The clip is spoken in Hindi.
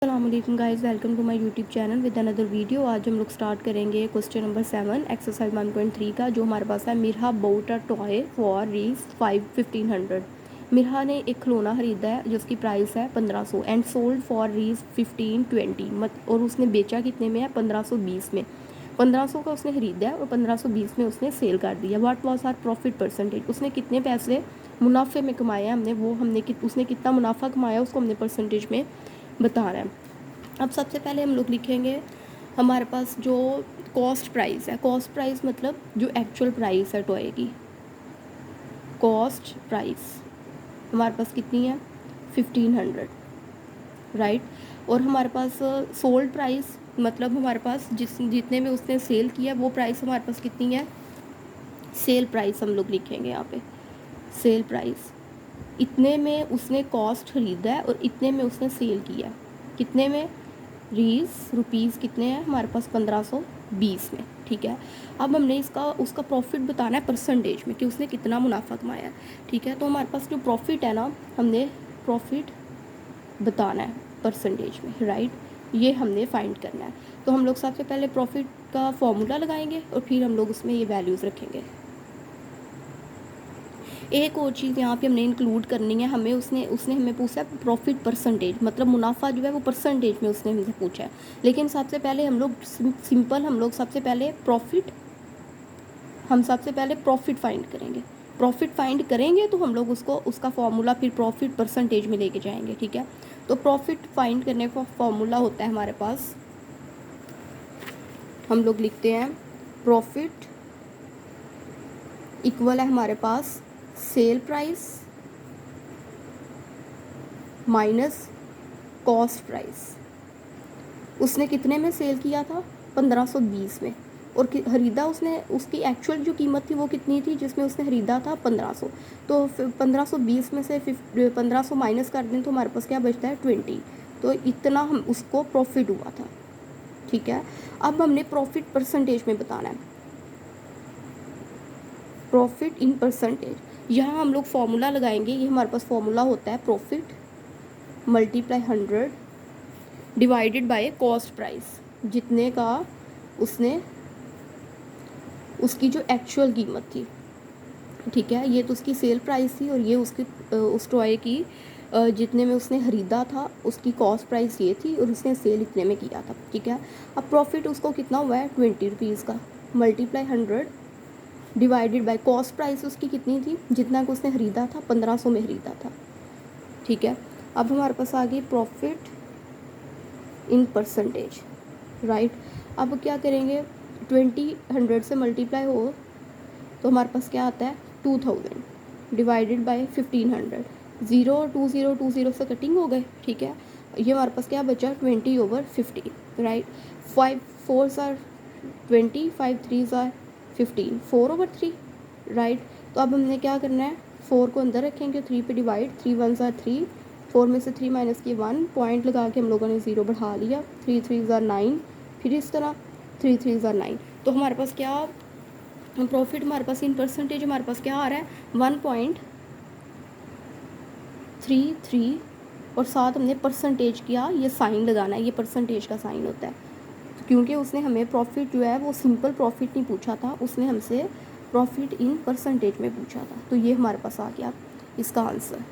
अस्सलामुअलैकुम guys, welcome to my YouTube channel with another video. आज हम लोग स्टार्ट करेंगे क्वेश्चन नंबर 7 एक्सरसाइज 1.3 का, जो हमारे पास है। Mirha bought a toy for rupees 1500। Mirha ने एक खिलौना ख़रीदा है जिसकी प्राइस है 1500 एंड सोल्ड फॉर रीज 1520 और उसने बेचा कितने में है? 1520 में। 1500 का उसने ख़रीदा है और 1520 में उसने सेल कर दिया। What was our profit percentage? उसने कितने पैसे मुनाफे में कमाए हैं उसने कितना मुनाफा कमाया उसको हमने परसेंटेज में बताना है। अब सबसे पहले हम लोग लिखेंगे हमारे पास जो कॉस्ट प्राइस है। कॉस्ट प्राइस मतलब जो एक्चुअल प्राइस है टॉय की। कॉस्ट प्राइस हमारे पास कितनी है? 1500, राइट। और हमारे पास सोल्ड प्राइस मतलब हमारे पास जितने में उसने सेल किया वो प्राइस हमारे पास कितनी है? सेल प्राइस हम लोग लिखेंगे यहाँ पे। सेल प्राइस इतने में उसने कॉस्ट खरीदा है और इतने में उसने सेल किया। कितने में? रुपीज़ कितने हैं हमारे पास? 1520 में, ठीक है। अब हमने उसका प्रॉफिट बताना है परसेंटेज में कि उसने कितना मुनाफा कमाया है, ठीक है। तो हमारे पास जो प्रॉफिट है ना, हमने प्रॉफिट बताना है परसेंटेज में, राइट। ये हमने फाइंड करना है। तो हम लोग सबसे पहले प्रॉफिट का फॉर्मूला लगाएंगे और फिर हम लोग उसमें ये वैल्यूज़ रखेंगे। एक और चीज़ यहाँ पे हमने इंक्लूड करनी है। उसने हमें पूछा है प्रॉफिट परसेंटेज, मतलब मुनाफा जो है वो परसेंटेज में उसने हमसे पूछा है। लेकिन सबसे पहले हम लोग सबसे पहले प्रॉफिट फाइंड करेंगे। प्रॉफिट फाइंड करेंगे तो हम लोग उसका फॉर्मूला फिर प्रॉफिट परसेंटेज में लेके जाएंगे, ठीक है। तो प्रॉफिट फाइंड करने का फॉर्मूला होता है हमारे पास, हम लोग लिखते हैं प्रॉफिट इक्वल है हमारे पास sale price minus cost price. उसने कितने में सेल किया था? 1520 में। और ख़रीदा उसने, उसकी एक्चुअल जो कीमत थी वो कितनी थी जिसमें उसने ख़रीदा था? 1500। तो 1520 में से 1500 माइनस कर दें तो हमारे पास क्या बचता है? 20। तो इतना हम उसको प्रॉफिट हुआ था, ठीक है। अब हमने प्रॉफिट परसेंटेज में बताना है। प्रॉफिट इन परसेंटेज, यहाँ हम लोग फॉर्मूला लगाएंगे। ये हमारे पास फॉर्मूला होता है profit multiply 100 divided by cost price, जितने का उसकी जो एक्चुअल कीमत थी, ठीक है। ये तो उसकी सेल प्राइस थी और ये उस टॉय की जितने में उसने ख़रीदा था उसकी कॉस्ट प्राइस ये थी और उसने सेल इतने में किया था, ठीक है। अब प्रॉफिट उसको कितना हुआ है? 20 रुपीज़ का। Multiply 100 divided by cost price उसकी कितनी थी? जितना कि उसने ख़रीदा था 1500 में ख़रीदा था, ठीक है। अब हमारे पास आ गई प्रॉफिट इन परसेंटेज, राइट। अब क्या करेंगे? 20 100 से मल्टीप्लाई हो तो हमारे पास क्या आता है? 2000 डिवाइडेड बाय 1500। 0 और 20 से कटिंग हो गए, ठीक है। ये हमारे पास क्या बचा? 20/50, right. 5 4s are 20, 5 3s are 15, 4/3, right. तो अब हमने क्या करना है? 4 को अंदर रखेंगे, 3 पे डिवाइड, 3 1s आर 3, 4 में से 3 माइनस की 1, पॉइंट लगा के हम लोगों ने 0 बढ़ा लिया। 3 3s आर 9, फिर इस तरह 3 3s आर 9। तो हमारे पास क्या प्रॉफिट हमारे पास इन परसेंटेज हमारे पास क्या आ रहा है? 1.33 और साथ हमने परसेंटेज किया, ये साइन लगाना है, ये परसेंटेज का साइन होता है। तो क्योंकि उसने हमें प्रॉफिट जो है वो सिंपल प्रॉफिट नहीं पूछा था, उसने हमसे प्रॉफिट इन परसेंटेज में पूछा था। तो ये हमारे पास आ गया इसका आंसर।